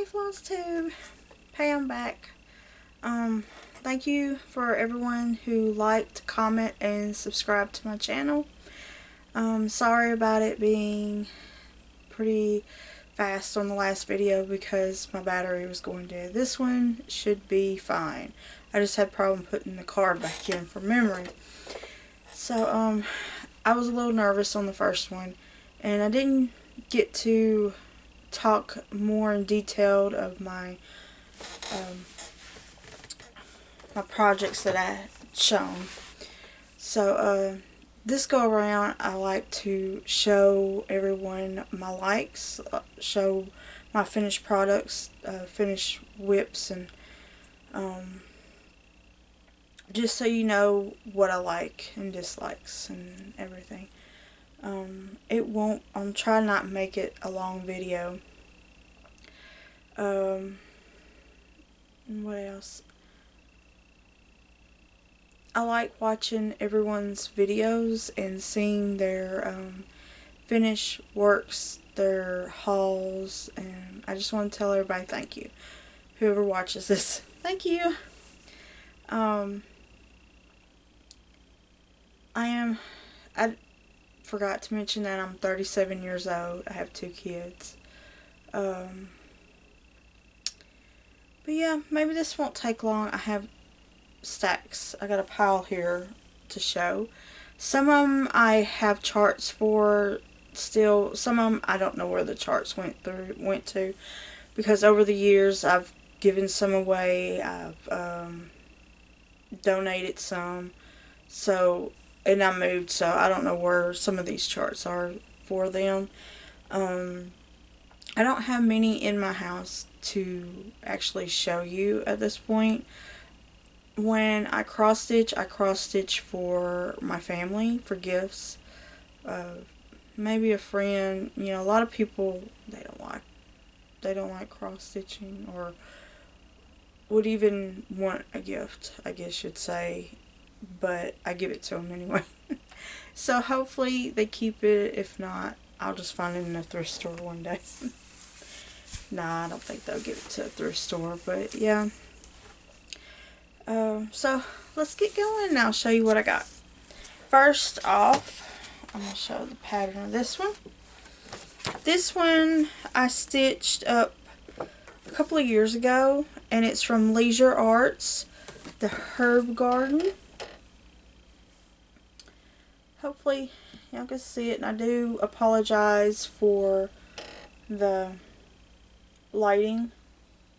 Hey Flosstube! Hey, I'm back. Thank you for everyone who liked, comment, and subscribed to my channel. Sorry about it being pretty fast on the last video because my battery was going dead. This one should be fine. I just had a problem putting the card back in for memory. So, I was a little nervous on the first one, and I didn't get to talk more in detail of my my projects that I shown. So this go around I like to show everyone my likes, show my finished products, finished whips, and just so you know what I like and dislikes and everything. I'm trying not to make it a long video. What else? I like watching everyone's videos and seeing their finished works, their hauls, and I just want to tell everybody thank you. Whoever watches this, thank you. I forgot to mention that I'm 37 years old. I have 2 kids. But yeah, maybe this won't take long. I have stacks. I got a pile here to show. Some of them I have charts for still. Some of them I don't know where the charts went to, because over the years I've given some away. I've donated some. And I moved, so I don't know where some of these charts are for them. I don't have many in my house to actually show you at this point. When I cross stitch for my family, for gifts. Maybe a friend. You know, a lot of people, they don't like cross stitching, or would even want a gift, I guess you'd say. But I give it to them anyway. So hopefully they keep it. If not, I'll just find it in a thrift store one day. Nah, I don't think they'll give it to a thrift store, but yeah. So let's get going and I'll show you what I got. First off, I'm going to show the pattern of this one. This one I stitched up a couple of years ago, and it's from Leisure Arts, the Herb Garden. Hopefully y'all can see it, and I do apologize for the lighting.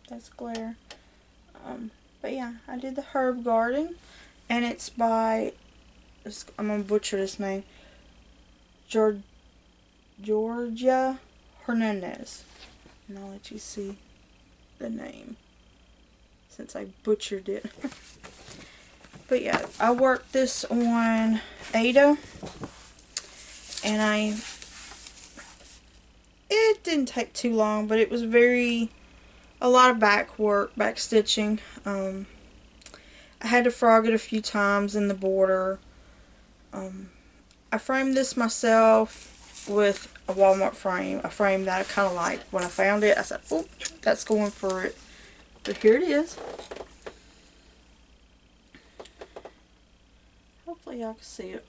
That's glare. But yeah, I did the Herb Garden, and it's by, I'm going to butcher this name, Georgia Hernandez. And I'll let you see the name since I butchered it. But yeah, I worked this on Ada, and it didn't take too long, but it was a lot of back work, back stitching. I had to frog it a few times in the border. I framed this myself with a Walmart frame, a frame that I kind of liked. When I found it, I said, oh, that's going for it. But here it is. Hopefully y'all can see it.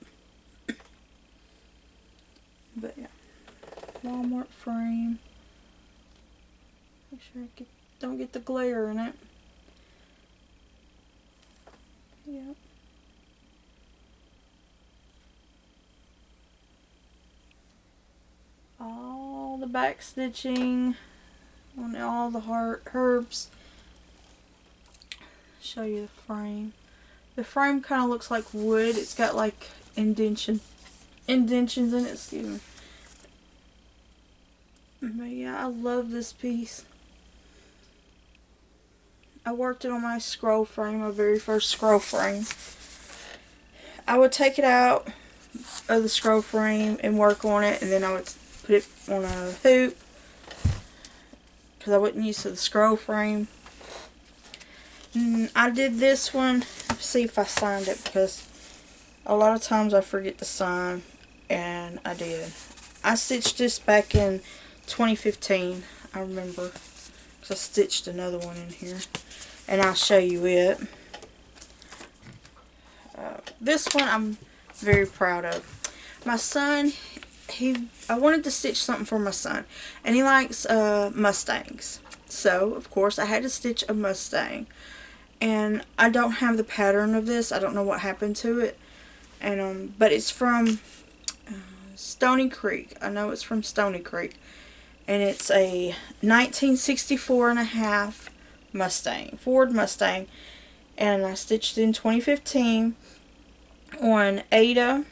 But yeah, Walmart frame. Make sure I don't get the glare in it. Yeah. All the back stitching on all the herbs. Show you the frame. The frame kind of looks like wood. It's got like indentions in it, excuse me. But yeah, I love this piece. I worked it on my scroll frame, my very first scroll frame. I would take it out of the scroll frame and work on it, and then I would put it on a hoop because I wasn't used to the scroll frame. And I did this one. Let's see if I signed it, because a lot of times I forget to sign, and I did. I stitched this back in 2015, I remember. because I stitched another one in here, and I'll show you it. This one I'm very proud of. My son, I wanted to stitch something for my son, and he likes Mustangs. So, of course, I had to stitch a Mustang. And I don't have the pattern of this. I don't know what happened to it. And but it's from Stony Creek. I know it's from Stony Creek. And it's a 1964 and a half Mustang, Ford Mustang. And I stitched it in 2015 on Ada.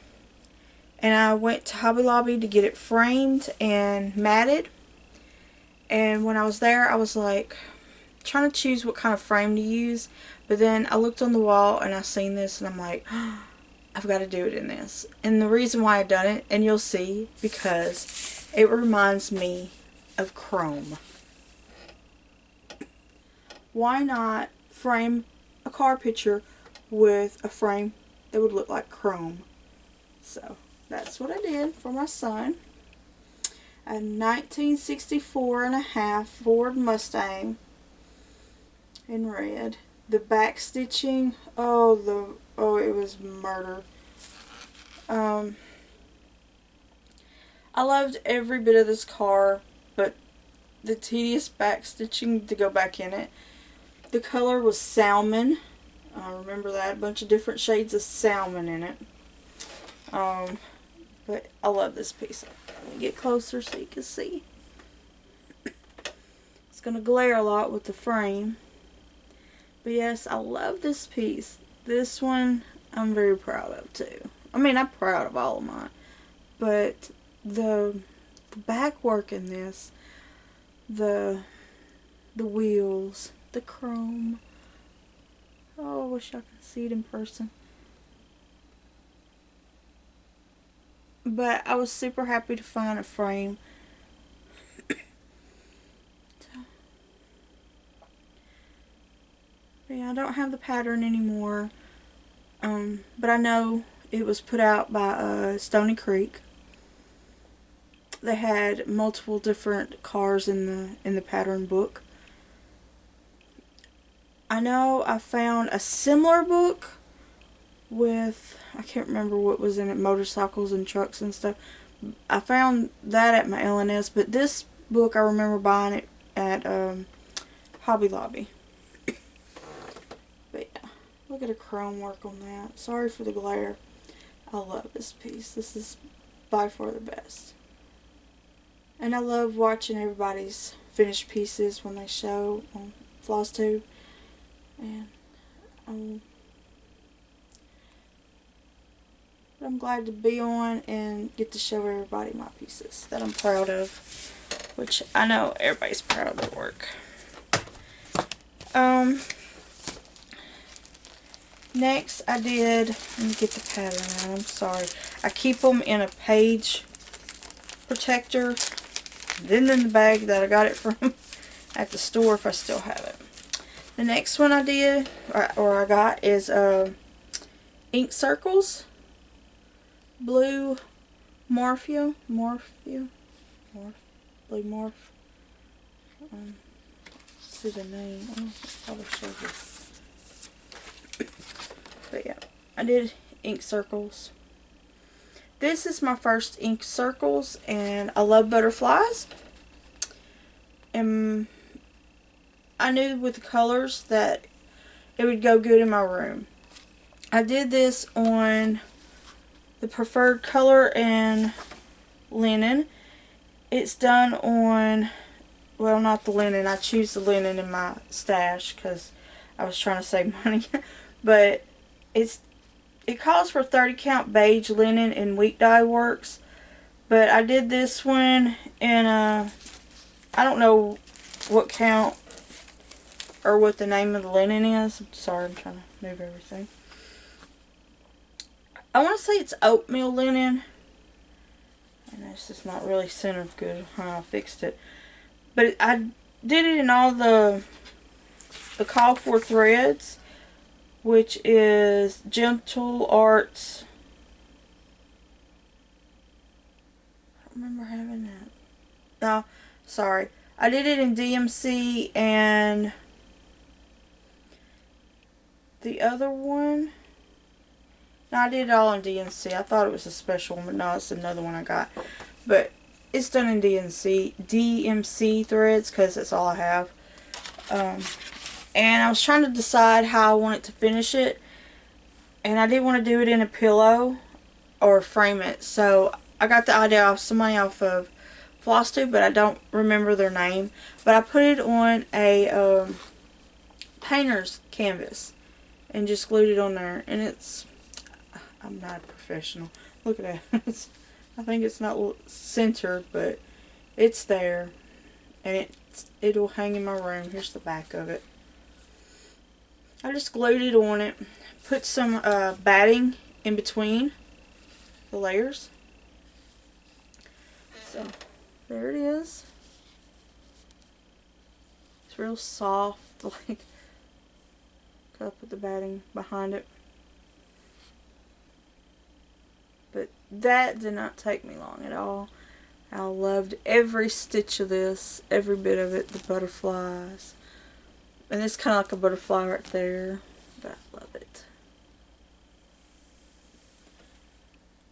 And I went to Hobby Lobby to get it framed and matted. And when I was there, I was like trying to choose what kind of frame to use. But then I looked on the wall and I seen this and I'm like, oh, I've got to do it in this. And the reason why I done it, and you'll see, because it reminds me of chrome. Why not frame a car picture with a frame that would look like chrome? So that's what I did for my son. A 1964 and a half Ford Mustang in red. The back stitching, it was murder. I loved every bit of this car, but the tedious back stitching to go back in it. The color was salmon. I remember that, a bunch of different shades of salmon in it. But I love this piece. Let me get closer so you can see. It's going to glare a lot with the frame. But yes, I love this piece. This one I'm very proud of too. I mean, I'm proud of all of mine. But the back work in this, the wheels, the chrome. Oh, I wish I could see it in person. But I was super happy to find a frame. But yeah, I don't have the pattern anymore. But I know it was put out by Stony Creek. They had multiple different cars in the pattern book. I know I found a similar book with, I can't remember what was in it, motorcycles and trucks and stuff. I found that at my LNS, but this book I remember buying it at Hobby Lobby. But yeah, look at the chrome work on that. Sorry for the glare. I love this piece. This is by far the best. And I love watching everybody's finished pieces when they show on Flosstube. And I'm glad to be on and get to show everybody my pieces that I'm proud of, which I know everybody's proud of their work. Next I did, let me get the pattern out, I'm sorry. I keep them in a page protector, then in the bag that I got it from at the store if I still have it. The next one I did, or I got, is ink circles. Blue Morph. See the name. Oh, I probably showed you. But yeah, I did ink circles. This is my first ink circles, and I love butterflies. And I knew with the colors that it would go good in my room. I did this on the preferred color and linen. It's done on, well, not the linen. I choose the linen in my stash because I was trying to save money. But it calls for 30 count beige linen in Wheat Dye Works. But I did this one in I don't know what count or what the name of the linen is. I'm sorry, I'm trying to move everything. I want to say it's oatmeal linen. And it's just not really centered good. I fixed it. But I did it in all the call for threads, which is Gentle Arts. I don't remember having that. No, sorry. I did it in DMC, and the other one, no, I did it all in DMC. I thought it was a special one, but no, it's another one I got. But it's done in DMC threads, because that's all I have. And I was trying to decide how I wanted to finish it, and I didn't want to do it in a pillow or frame it. So I got the idea off somebody off of Flosstube, but I don't remember their name. But I put it on a painter's canvas and just glued it on there. And it's, I'm not a professional. Look at that. I think it's not centered, but it's there. And it'll hang in my room. Here's the back of it. I just glued it on it. Put some batting in between the layers. So there it is. It's real soft, like, gotta put the batting behind it. But that did not take me long at all. I loved every stitch of this, every bit of it, the butterflies. And it's kind of like a butterfly right there, but I love it.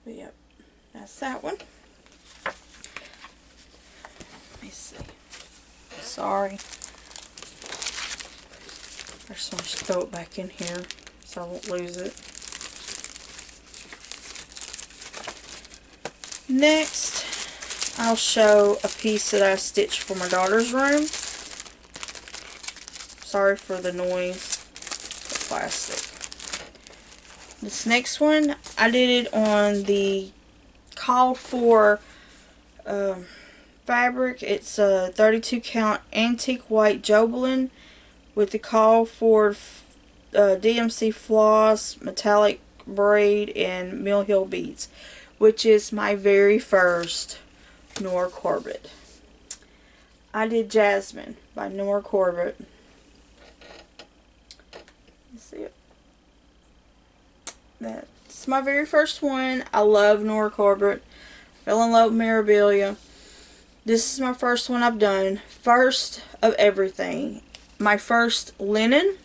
But yep, that's that one. Let me see. Sorry. I just want to throw it back in here so I won't lose it. Next, I'll show a piece that I stitched for my daughter's room. Sorry for the noise. The plastic. This next one, I did it on the called for fabric. It's a 32 count antique white Jobelin with the call for DMC floss, metallic braid, and Mill Hill beads, which is my very first Nora Corbett. I did Jasmine by Nora Corbett. Let's see it. That's my very first one. I love Nora Corbett. Fell in love with Mirabilia. This is my first one I've done. First of everything. My first linen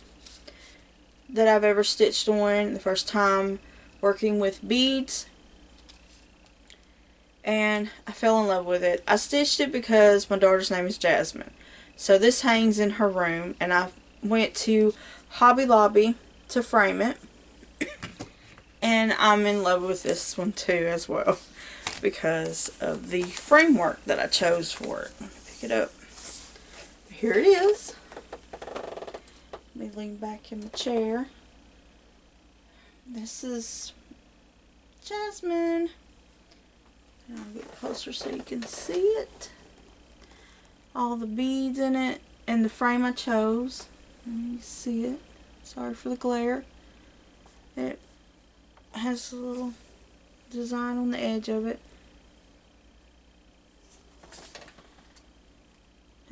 that I've ever stitched on. The first time working with beads. And I fell in love with it. I stitched it because my daughter's name is Jasmine. So this hangs in her room. And I went to Hobby Lobby to frame it. And I'm in love with this one too as well, because of the framework that I chose for it. Pick it up. Here it is. Let me lean back in the chair. This is Jasmine. And I'll get closer so you can see it. All the beads in it and the frame I chose. Let me see it. Sorry for the glare. It has a little design on the edge of it.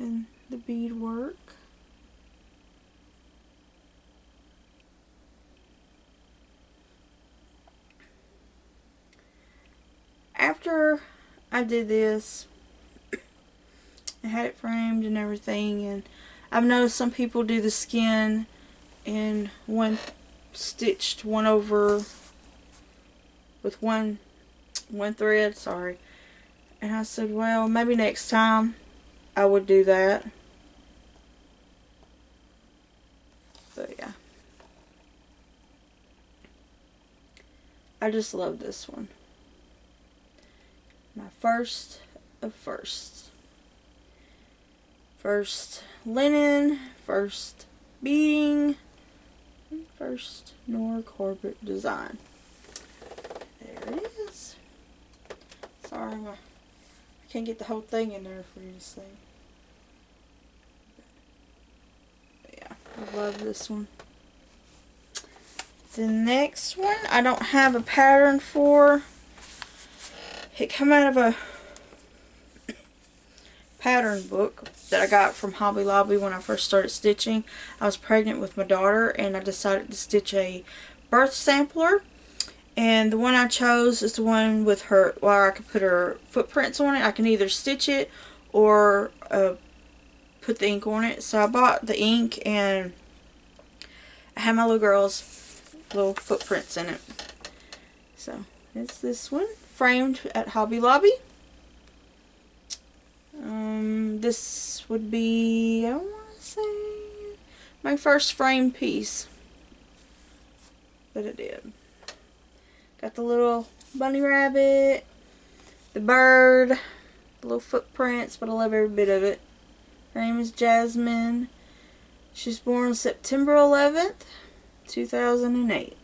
And the bead work. After I did this, I had it framed and everything, and I've noticed some people do the skin in one stitched one over with one thread, sorry. And I said, well, maybe next time I would do that. But yeah. I just love this one. My first of firsts. First linen, first beading, and first Nora Corbett design. There it is. Sorry, I can't get the whole thing in there for you to see. But yeah, I love this one. The next one, I don't have a pattern for. It came out of a pattern book that I got from Hobby Lobby when I first started stitching. I was pregnant with my daughter and I decided to stitch a birth sampler. And the one I chose is the one with her, where I could put her footprints on it. I can either stitch it or put the ink on it. So I bought the ink, and I have my little girl's little footprints in it. So it's this one, framed at Hobby Lobby. This would be, I want to say, my first framed piece that I did. Got the little bunny rabbit, the bird, the little footprints, but I love every bit of it. Her name is Jasmine. She's born September 11th, 2008.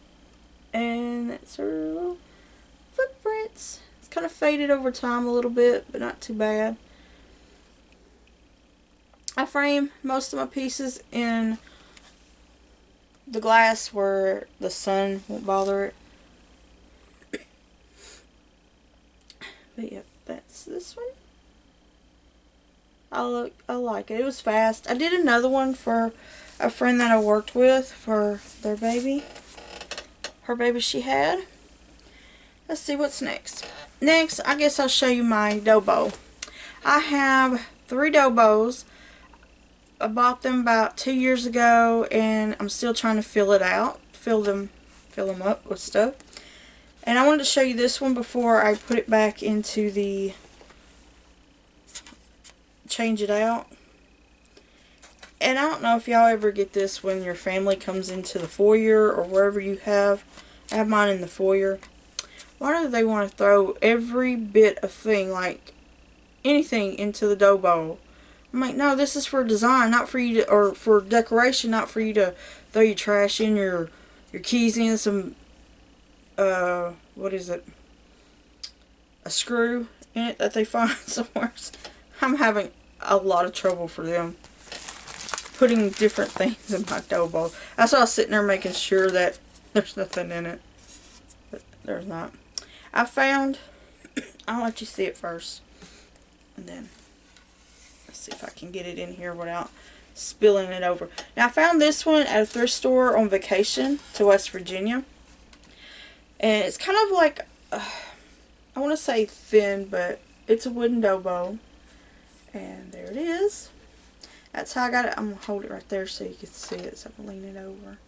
And that's her little footprints. It's kind of faded over time a little bit, but not too bad. I frame most of my pieces in the glass where the sun won't bother it. But yep, that's this one. I like it. It was fast. I did another one for a friend that I worked with for their baby. Her baby she had. Let's see what's next. Next, I guess I'll show you my dough bowl. I have 3 dough bowls. I bought them about 2 years ago, and I'm still trying to fill it out. Fill them up with stuff. And I wanted to show you this one before I put it back into the change it out. And I don't know if y'all ever get this when your family comes into the foyer or wherever you have. I have mine in the foyer. Why do they want to throw every bit of thing, like anything, into the dough bowl? I'm like, no, this is for design, not for you to, or for decoration, not for you to throw your trash in, your keys in, some, what is it, a screw in it that they find somewhere. I'm having a lot of trouble for them putting different things in my dough bowl. That's why I was sitting there making sure that there's nothing in it. But there's not. I found, I'll let you see it first. And then, let's see if I can get it in here without spilling it over. Now I found this one at a thrift store on vacation to West Virginia. And it's kind of like, I want to say thin, but it's a wooden dough bowl. And there it is. That's how I got it. I'm going to hold it right there so you can see it, so I can lean it over.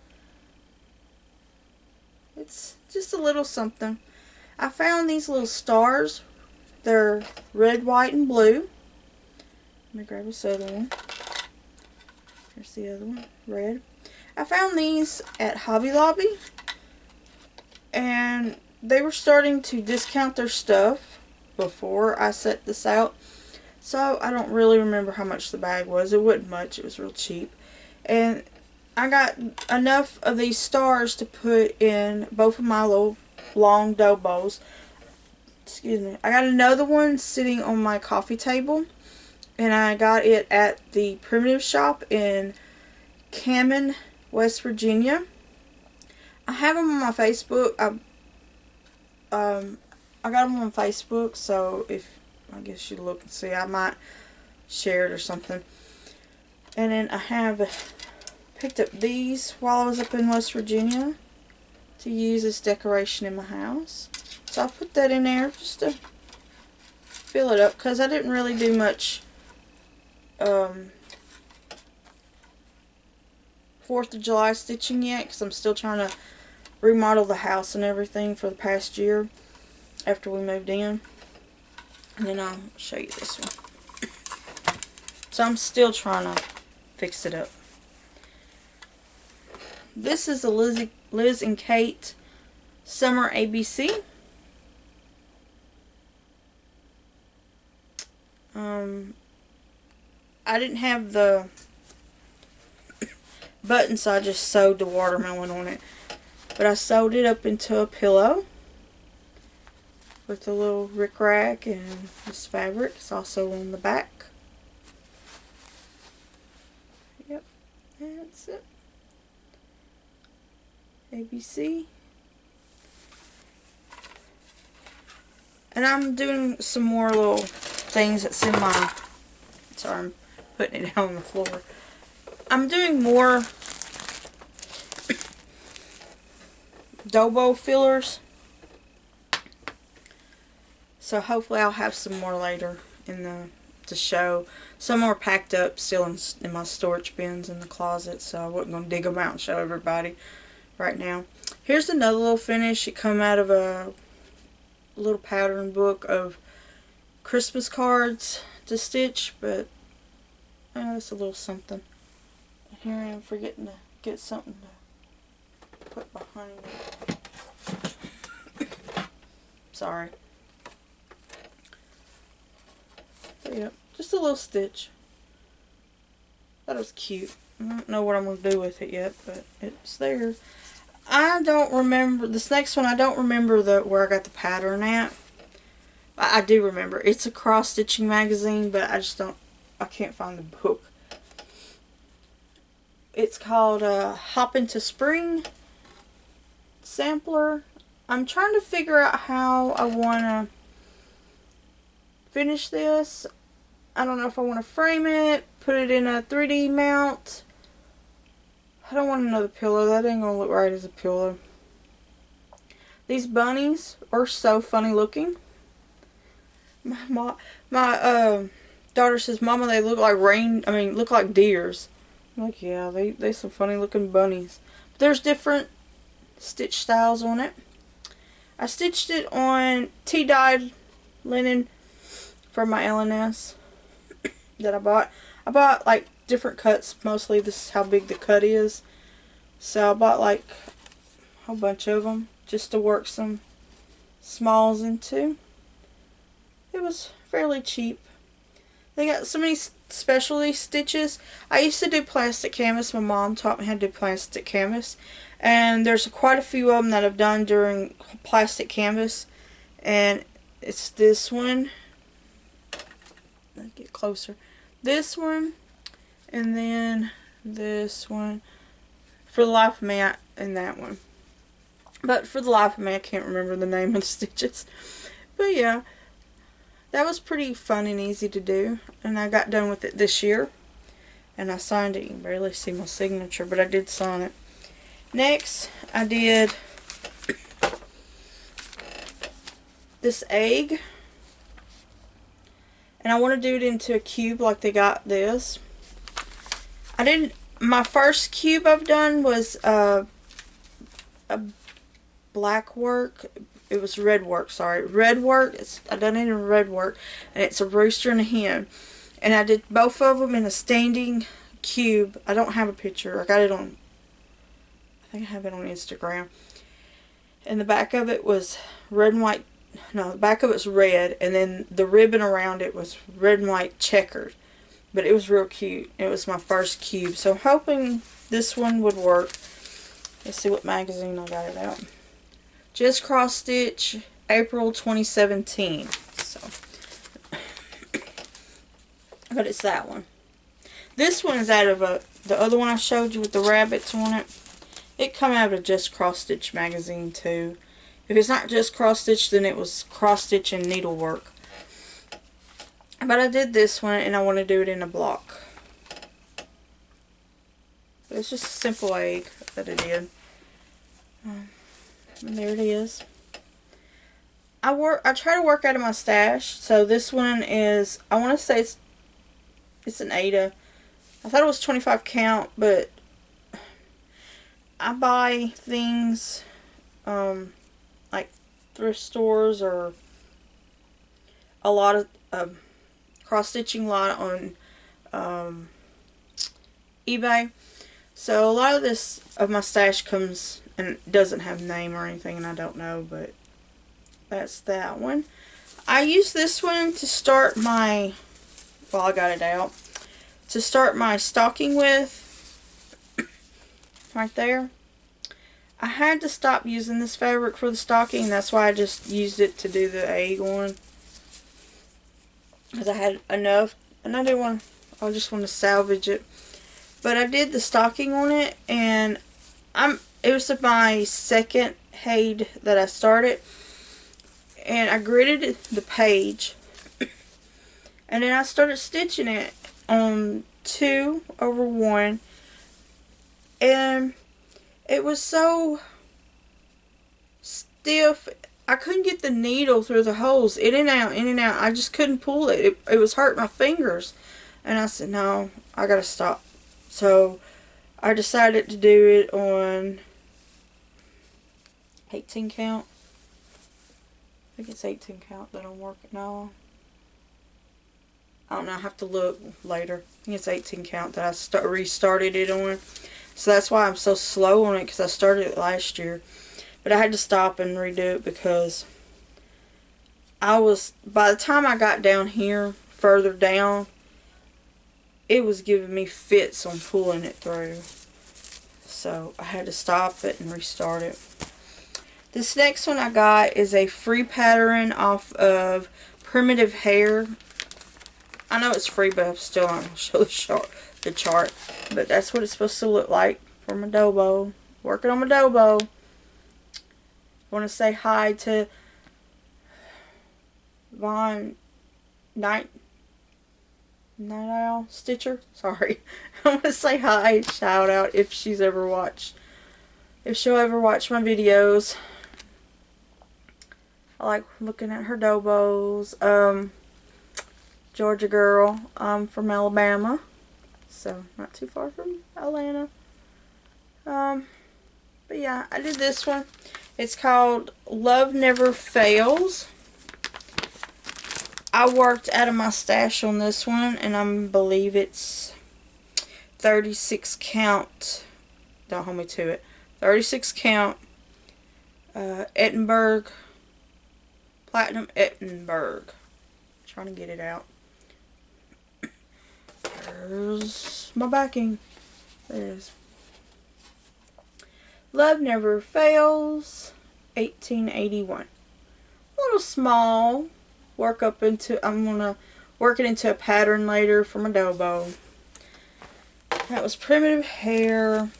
It's just a little something. I found these little stars. They're red, white, and blue. Let me grab this other one. Here's the other one, red. I found these at Hobby Lobby. And they were starting to discount their stuff before I set this out. So I don't really remember how much the bag was. It wasn't much. It was real cheap. And I got enough of these stars to put in both of my little long dough bowls. Excuse me. I got another one sitting on my coffee table. And I got it at the Primitive Shop in Cammon, West Virginia. I have them on my Facebook. I got them on Facebook, so if I guess you look and see, I might share it or something. And then I have picked up these while I was up in West Virginia to use as decoration in my house. So I put that in there just to fill it up, because I didn't really do much 4th of July stitching yet, because I'm still trying to remodel the house and everything for the past year after we moved in. And then I'll show you this one. So I'm still trying to fix it up. This is a Liz and Kate Summer ABC. I didn't have the button, so I just sewed the watermelon on it. But I sewed it up into a pillow with a little rickrack, and this fabric is also on the back. Yep, that's it. ABC. And I'm doing some more little things that's in my, sorry, I'm putting it down on the floor. I'm doing more dough bowl fillers. So hopefully I'll have some more later in the to show. Some are packed up still in my storage bins in the closet, so I wasn't going to dig them out and show everybody right now. Here's another little finish. It come out of a little pattern book of Christmas cards to stitch, but it's a little something. And here I am forgetting to get something to put behind it. Sorry. But yeah, just a little stitch. Thought it was cute. I don't know what I'm going to do with it yet, but it's there. I don't remember, this next one, I don't remember where I got the pattern at. I do remember. It's a cross-stitching magazine, but I can't find the book. It's called Hop Into Spring Sampler. I'm trying to figure out how I want to finish this. I don't know if I want to frame it, put it in a 3D mount. I don't want another pillow. That ain't gonna look right as a pillow. These bunnies are so funny looking. My daughter says, "Mama, they look like look like deers." I'm like, yeah, they some funny looking bunnies. But there's different stitch styles on it. I stitched it on tea-dyed linen from my LNS that I bought. I bought like different cuts. Mostly this is how big the cut is. So I bought like a whole bunch of them just to work some smalls into. It was fairly cheap. They got so many specialty stitches. I used to do plastic canvas. My mom taught me how to do plastic canvas. And there's quite a few of them that I've done during plastic canvas. And it's this one. Let's get closer. This one. And then this one. For the life of me, and that one. But for the life of me, I can't remember the name of the stitches. But yeah. That was pretty fun and easy to do, and I got done with it this year, and I signed it. You can barely see my signature, but I did sign it. Next, I did this egg, and I want to do it into a cube like they got this. My first cube I've done was a black work. It was red work, sorry. Red work. I done it in red work. And it's a rooster and a hen. And I did both of them in a standing cube. I don't have a picture. I got it on, I think I have it on Instagram. And the back of it was red and white. No, the back of it was red. And then the ribbon around it was red and white checkered. But it was real cute. It was my first cube. So I'm hoping this one would work. Let's see what magazine I got it out. Just Cross Stitch, April 2017. So, but it's that one. This one is out of the other one I showed you with the rabbits on it. It come out of Just Cross Stitch magazine too. If it's not Just Cross Stitch, then it was Cross Stitch and Needlework. But I did this one, and I want to do it in a block. But it's just a simple egg that I did. And there it is. I try to work out of my stash. So this one is, I want to say it's an Ada. I thought it was 25 count, but I buy things like thrift stores or a lot of cross stitching lot on eBay. So a lot of this of my stash comes and doesn't have name or anything, and I don't know, but that's that one. I use this one to start my, well, I got it out, to start my stocking with, right there. I had to stop using this fabric for the stocking, that's why I just used it to do the egg on. Because I had enough, and I didn't want, I just want to salvage it. But I did the stocking on it, and it was my second HAID that I started, and I gridded the page, and then I started stitching it on 2/1, and it was so stiff, I couldn't get the needle through the holes, in and out, in and out. I just couldn't pull it. It was hurting my fingers, And I said, no, I gotta stop. So I decided to do it on 18 count. I think it's 18 count that I'm working on. I don't know, I have to look later. I think it's 18 count that I restarted it on. So that's why I'm so slow on it, because I started it last year. But I had to stop and redo it because by the time I got down here, further down, it was giving me fits on pulling it through. So I had to stop it and restart it. This next one I got is a free pattern off of Primitive Hair. I know it's free, but I'm still not going to show the chart. But that's what it's supposed to look like for my Dobo. Working on my Dobo. I want to say hi to Von Night Owl Stitcher. Sorry. I want to say hi, shout out if she'll ever watch my videos. I like looking at her Dobos. Georgia girl. I'm from Alabama, so not too far from Atlanta. But yeah, I did this one. It's called Love Never Fails. I worked out of my stash on this one, and I believe it's 36 count. Don't hold me to it. 36 count Edinburgh, Platinum Edinburgh. Trying to get it out. There's my backing. There it is. Love Never Fails, 1881. A little small. I'm gonna work it into a pattern later for my Dobo. That was Primitive Hair.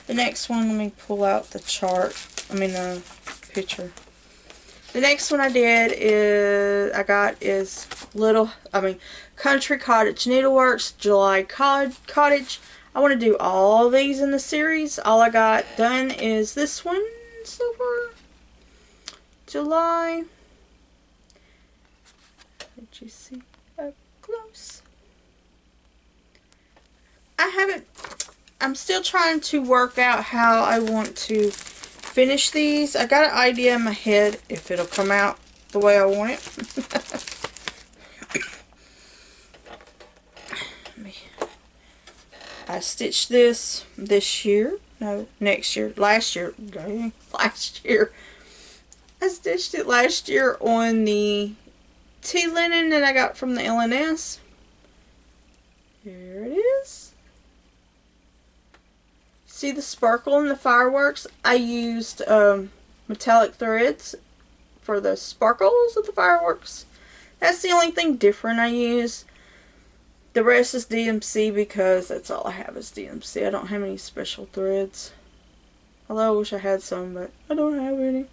The next one, let me pull out the chart. The picture. The next one I got is Country Cottage Needleworks, July Cottage. I want to do all these in the series. All I got done is this one so far. July. Did you see up close? I'm still trying to work out how I want to finish these. I got an idea in my head if it'll come out the way I want it. I stitched this year. No, next year. Last year. Dang, last year. I stitched it last year on the tea linen that I got from the LNS. Here it is. See the sparkle in the fireworks? I used metallic threads for the sparkles of the fireworks. That's the only thing different I use. The rest is DMC because that's all I have is DMC. I don't have any special threads. Although I wish I had some, but I don't have any.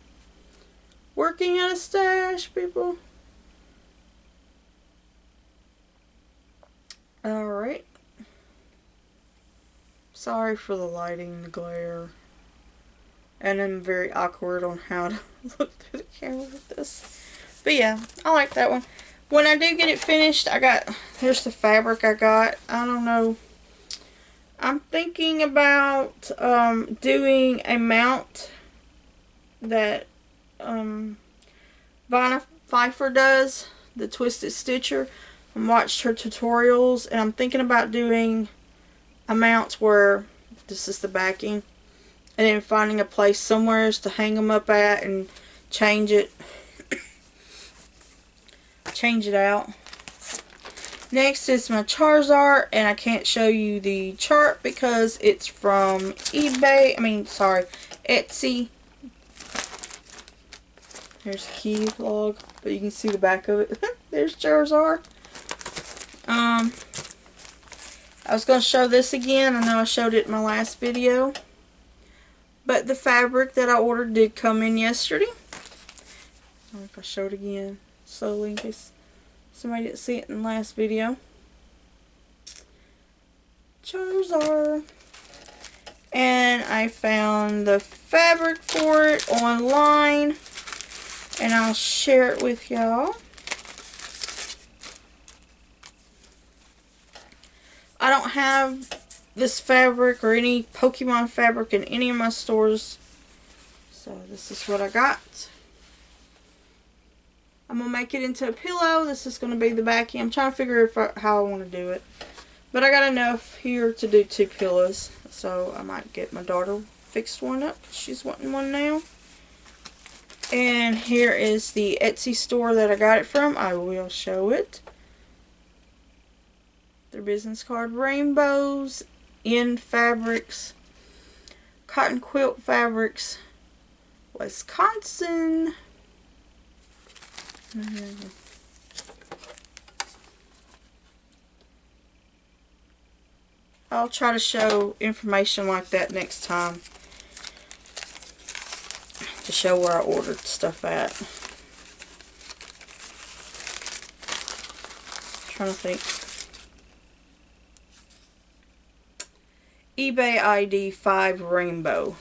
Working at a stash, people. Alright. Sorry for the lighting and the glare. And I'm very awkward on how to look through the camera with this. But yeah, I like that one. When I do get it finished, here's the fabric I got. I don't know. I'm thinking about doing a mount that Vanna Pfeiffer does, the Twisted Stitcher. I watched her tutorials, and I'm thinking about doing a mount where this is the backing, and then finding a place somewhere to hang them up at and change it out. Next is my Charizard, and I can't show you the chart because it's from Etsy. There's the key log, but you can see the back of it. There's Charizard. I was going to show this again. I know I showed it in my last video. But the fabric that I ordered did come in yesterday. I don't know if I show it again slowly in case somebody didn't see it in the last video. Charizard. And I found the fabric for it online. And I'll share it with y'all. I don't have this fabric or any Pokemon fabric in any of my stores. So this is what I got. I'm going to make it into a pillow. This is going to be the backing. I'm trying to figure how I want to do it. But I got enough here to do 2 pillows. So I might get my daughter fixed one up. She's wanting one now. And here is the Etsy store that I got it from. I will show it. Their business card. Rainbows in Fabrics. Cotton Quilt Fabrics. Wisconsin. I'll try to show information like that next time. To show where I ordered stuff at. I'm trying to think. eBay ID 5 Rainbow.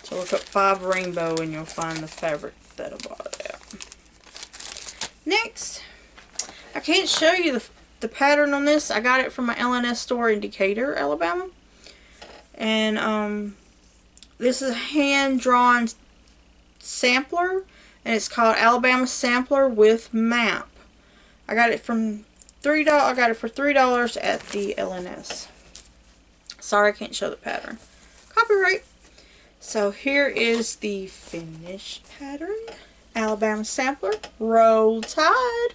So look up 5 Rainbow and you'll find the fabric that I bought it at. Next, I can't show you the pattern on this. I got it from my L&S store in Decatur, Alabama. And this is a hand-drawn sampler. And it's called Alabama Sampler with Map. I got it from I got it for $3 at the L&S. Sorry, I can't show the pattern. Copyright. So here is the finished pattern. Alabama Sampler. Roll Tide.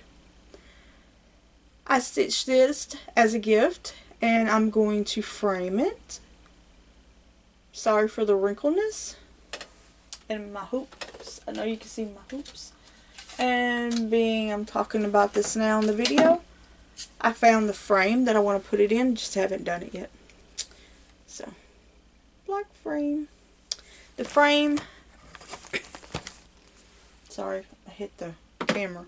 I stitched this as a gift. And I'm going to frame it. Sorry for the wrinkleness. And my hoops. I know you can see my hoops. And being I'm talking about this now in the video, I found the frame that I want to put it in. Just haven't done it yet. So, black frame. The frame. Sorry, I hit the camera.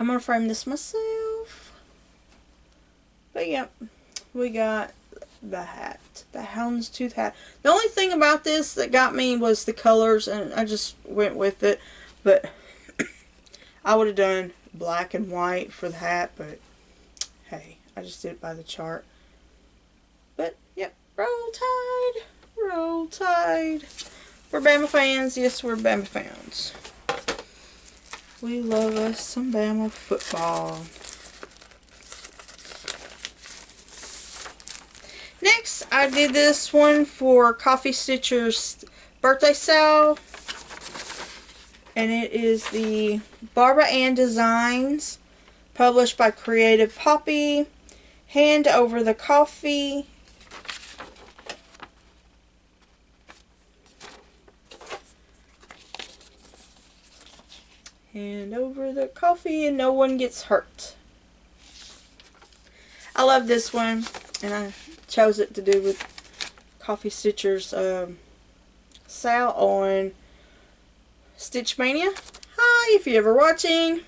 I'm going to frame this myself. But yep, we got the hat. The houndstooth hat. The only thing about this that got me was the colors, and I just went with it. But I would have done black and white for the hat, but hey, I just did it by the chart. But yep, roll tide, roll tide. We're Bama fans. Yes, we're Bama fans. We love us some Bama football. Next, I did this one for Coffee Stitcher's birthday sale. And it is the Barbara Ann Designs, published by Creative Poppy. Hand over the coffee. Hand over the coffee and no one gets hurt. I love this one, and I chose it to do with Coffee Stitcher's sale on Stitch Mania. Hi, if you're ever watching.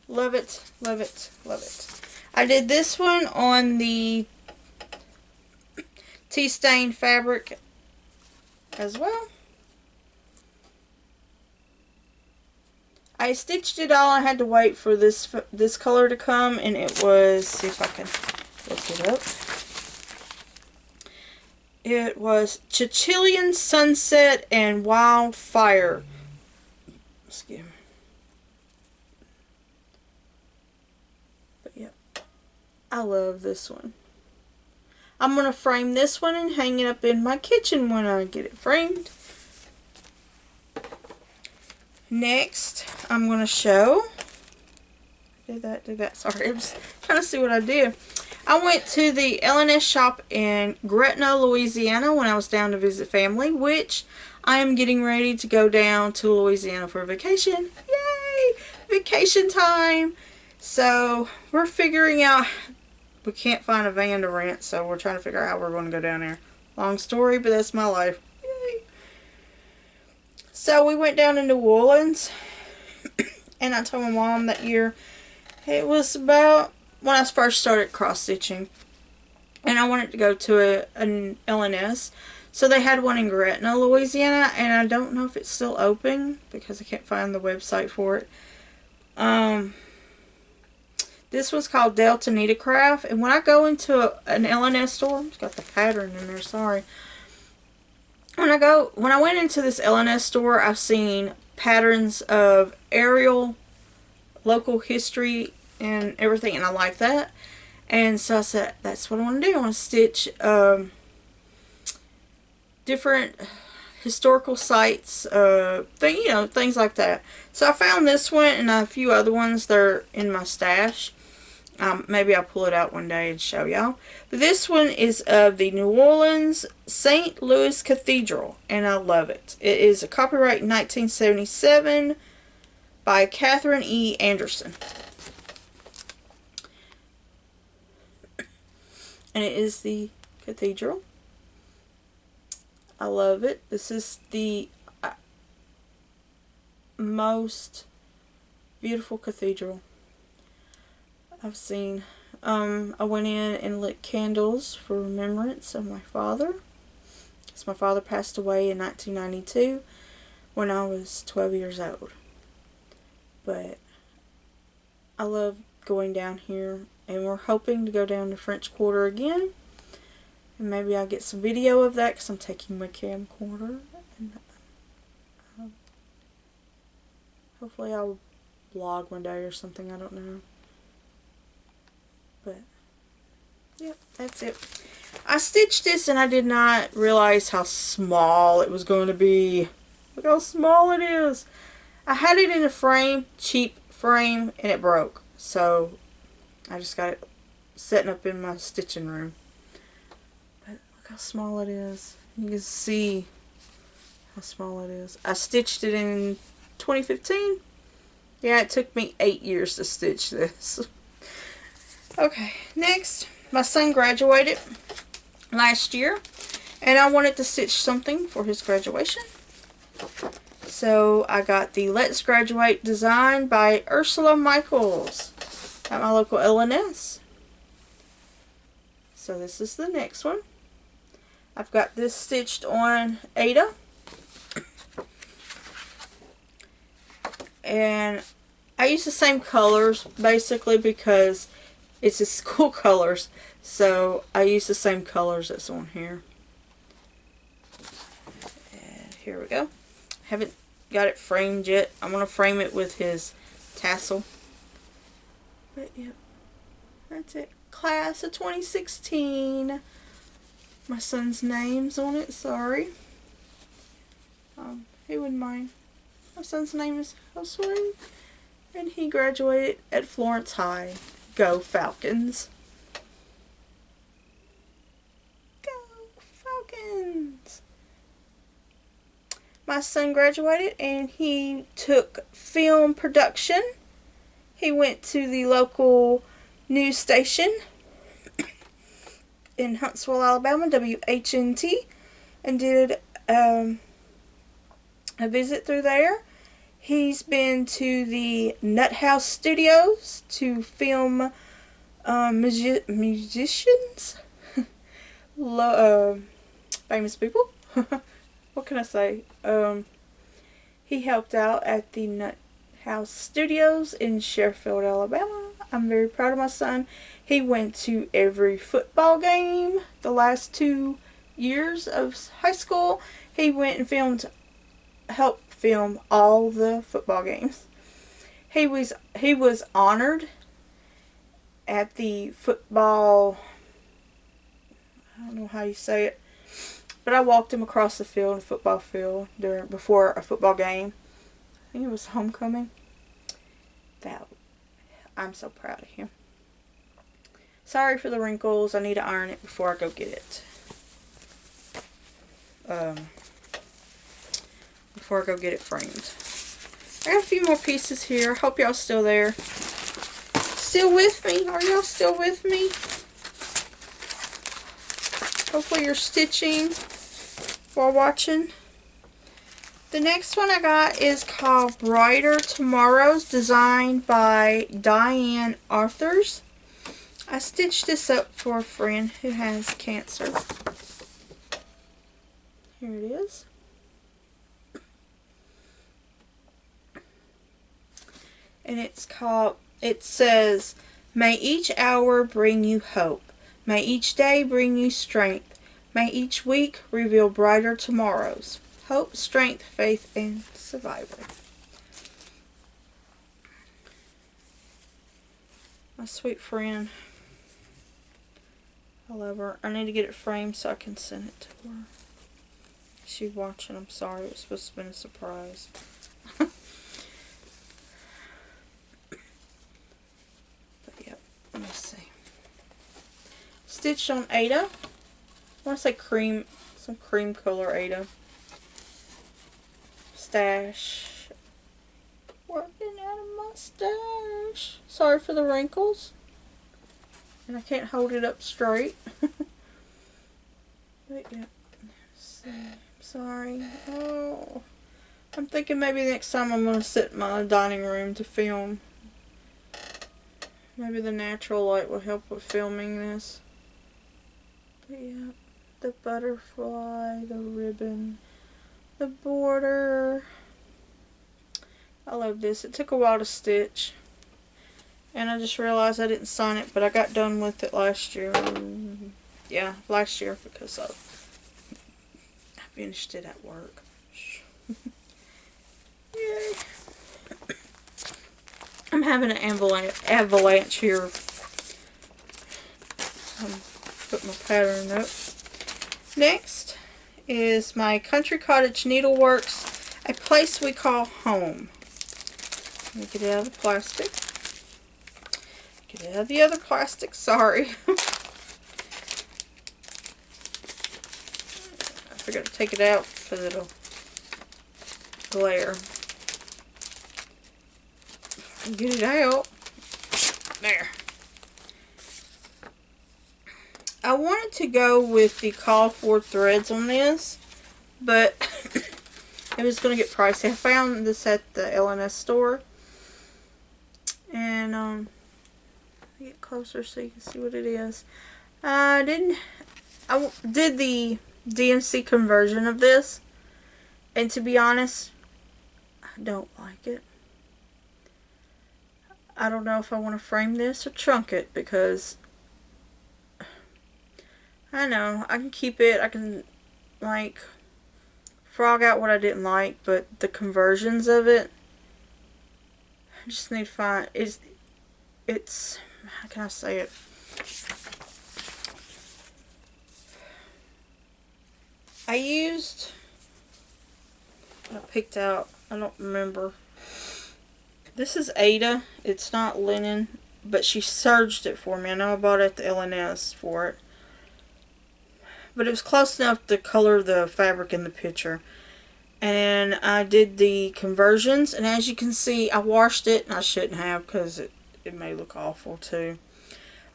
Love it, love it, love it. I did this one on the tea stain fabric as well. I stitched it all. I had to wait for this color to come, and it was, see if I can look it up. It was Chichilian Sunset and Wildfire. Excuse me. But yeah, I love this one. I'm going to frame this one and hang it up in my kitchen when I get it framed. Next, I'm going to show. Did that. Sorry, I'm just trying to see what I did. I went to the L&S shop in Gretna, Louisiana when I was down to visit family, which I am getting ready to go down to Louisiana for a vacation. Yay! Vacation time! So, we're figuring out, we can't find a van to rent, so we're trying to figure out how we're going to go down there. Long story, but that's my life. Yay! So, we went down to New Orleans, and I told my mom that year, it was about when I first started cross-stitching, and I wanted to go to an L&S. So they had one in Gretna, Louisiana, and I don't know if it's still open because I can't find the website for it. This was called Delta Nita Craft. And when I go into an L&S store, it's got the pattern in there, sorry. When I went into this L&S store, I've seen patterns of Arial, local history, and everything, and I like that. And so I said, that's what I want to do. I want to stitch different historical sites, things like that. So I found this one and a few other ones that are in my stash. Maybe I'll pull it out one day and show y'all. But this one is of the New Orleans St. Louis Cathedral, and I love it. It is a copyright 1977 by Catherine E. Anderson. And it is the cathedral. I love it. This is the most beautiful cathedral I've seen. I went in and lit candles for remembrance of my father, because my father passed away in 1992 when I was 12 years old. But I love going down here, and we're hoping to go down to French Quarter again, and maybe I'll get some video of that because I'm taking my camcorder, and hopefully I'll vlog one day or something, I don't know. But yep, that's it. I stitched this and I did not realize how small it was going to be. Look how small it is. I had it in a frame, cheap frame, and it broke. So I just got it setting up in my stitching room. But look how small it is. You can see how small it is. I stitched it in 2015. Yeah, it took me 8 years to stitch this. Okay, next, my son graduated last year, and I wanted to stitch something for his graduation. So I got the Let's Graduate design by Ursula Michaels at my local L&S. So this is the next one. I've got this stitched on Ada. And I use the same colors basically because it's his school colors. So I use the same colors that's on here. And here we go. Haven't got it framed yet. I'm going to frame it with his tassel. But yeah, that's it. Class of 2016. My son's name's on it, sorry. He wouldn't mind. My son's name is Josue, and he graduated at Florence High. Go Falcons. Go Falcons. My son graduated and he took film production. He went to the local news station in Huntsville, Alabama, WHNT, and did a visit through there. He's been to the Nut House Studios to film musicians, famous people. What can I say? He helped out at the Nut House Studios in Sheffield, Alabama. I'm very proud of my son. He went to every football game the last 2 years of high school. He went and helped film all the football games. He was honored at the football, I don't know how you say it, but I walked him across the field, the football field, before a football game. I think it was homecoming. I'm so proud of him. Sorry for the wrinkles. I need to iron it before I go get it. Before I go get it framed. I got a few more pieces here. Hope y'all still there. Still with me? Are y'all still with me? Hopefully you're stitching while watching. The next one I got is called Brighter Tomorrows, designed by Diane Arthurs. I stitched this up for a friend who has cancer. Here it is. And it says, "May each hour bring you hope. May each day bring you strength. May each week reveal brighter tomorrows. Hope, strength, faith, and survival." My sweet friend. I love her. I need to get it framed so I can send it to her. She's watching. I'm sorry. It was supposed to have been a surprise. But yep. Let me see. Stitched on Ada. I want to say cream. Some cream color Ada. Stash. Working out a mustache. Sorry for the wrinkles. And I can't hold it up straight. But yeah. Sorry. Oh. I'm thinking maybe next time I'm going to sit in my dining room to film. Maybe the natural light will help with filming this. But yeah. The butterfly, the ribbon, the border. I love this. It took a while to stitch. And I just realized I didn't sign it, but I got done with it last year. Yeah, last year because I finished it at work. Yay. I'm having an avalanche here. Put my pattern up. Next is my Country Cottage Needleworks, A Place We Call Home. Let me get it out of the plastic. Get it out of the other plastic, sorry. I forgot to take it out because it'll glare. Get it out. There. I wanted to go with the call for threads on this, but it was going to get pricey. I found this at the L&S store. And, get closer so you can see what it is. I did the DMC conversion of this, and to be honest, I don't like it. I don't know if I want to frame this or chunk it, because I know I can keep it. I can like frog out what I didn't like, but the conversions of it, I just need to find. It's how can I say it? I picked out, I don't remember. This is Ada. It's not linen, but she serged it for me. I know I bought it at the L&S for it. But it was close enough to color the fabric in the picture. And I did the conversions, and as you can see, I washed it, and I shouldn't have because it may look awful too.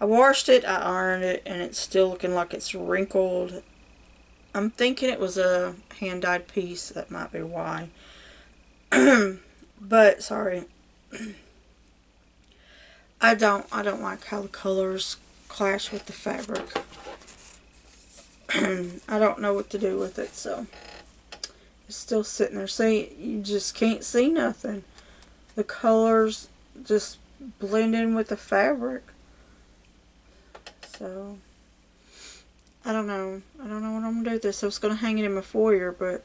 I washed it, I ironed it, and it's still looking like it's wrinkled. I'm thinking it was a hand-dyed piece. That might be why. But, sorry. I don't like how the colors clash with the fabric. I don't know what to do with it, so it's still sitting there. See, you just can't see nothing. The colors just blend in with the fabric. So, I don't know. I don't know what I'm going to do with this. I was going to hang it in my foyer, but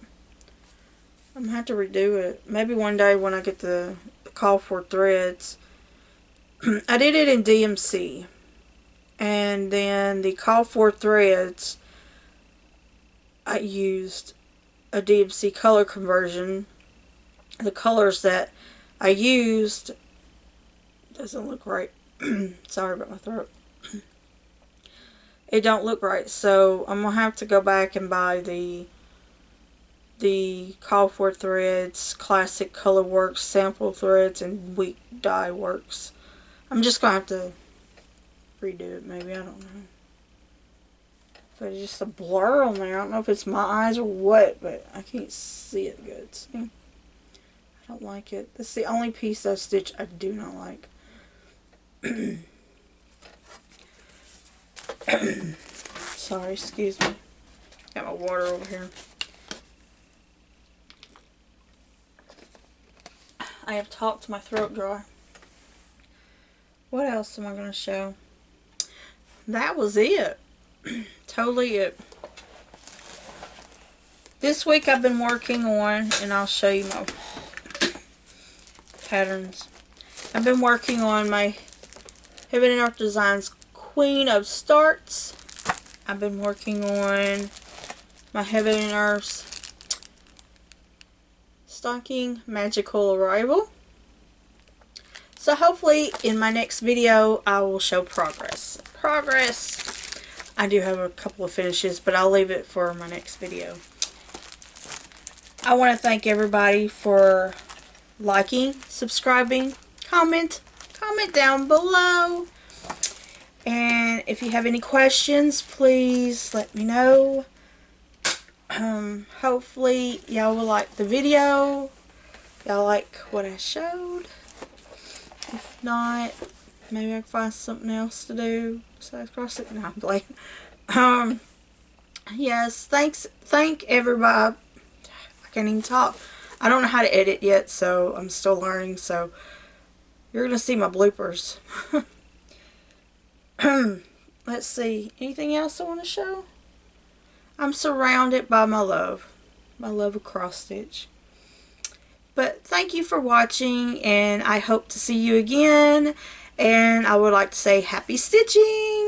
I'm going to have to redo it. Maybe one day when I get the call for threads. I did it in DMC. And then the call for threads, I used a DMC color conversion. The colors that I used doesn't look right. Sorry about my throat. It don't look right, so I'm gonna have to go back and buy the call for threads, classic color works, sample threads, and weak dye works. I'm just gonna have to redo it. Maybe, I don't know. But it's just a blur on there. I don't know if it's my eyes or what, but I can't see it good. See? I don't like it. That's the only piece of stitch I do not like. Sorry, excuse me. Got my water over here. I have talked my throat dry. What else am I going to show? That was it. Totally it. This week I've been working on, and I'll show you my patterns. I've been working on my Heaven and Earth Designs Queen of Starts. I've been working on my Heaven and Earth's Stocking Magical Arrival. So hopefully in my next video I will show progress. I do have a couple of finishes, but I'll leave it for my next video. I want to thank everybody for liking, subscribing, comment down below. And if you have any questions, please let me know. Hopefully y'all will like the video. Y'all like what I showed. If not, maybe I can find something else to do besides cross it. No, I'm playing. Yes, thank everybody. I can't even talk. I don't know how to edit yet, so I'm still learning, so you're going to see my bloopers. Let's see. Anything else I want to show? I'm surrounded by my love of cross stitch. But thank you for watching, and I hope to see you again. And I would like to say happy stitching!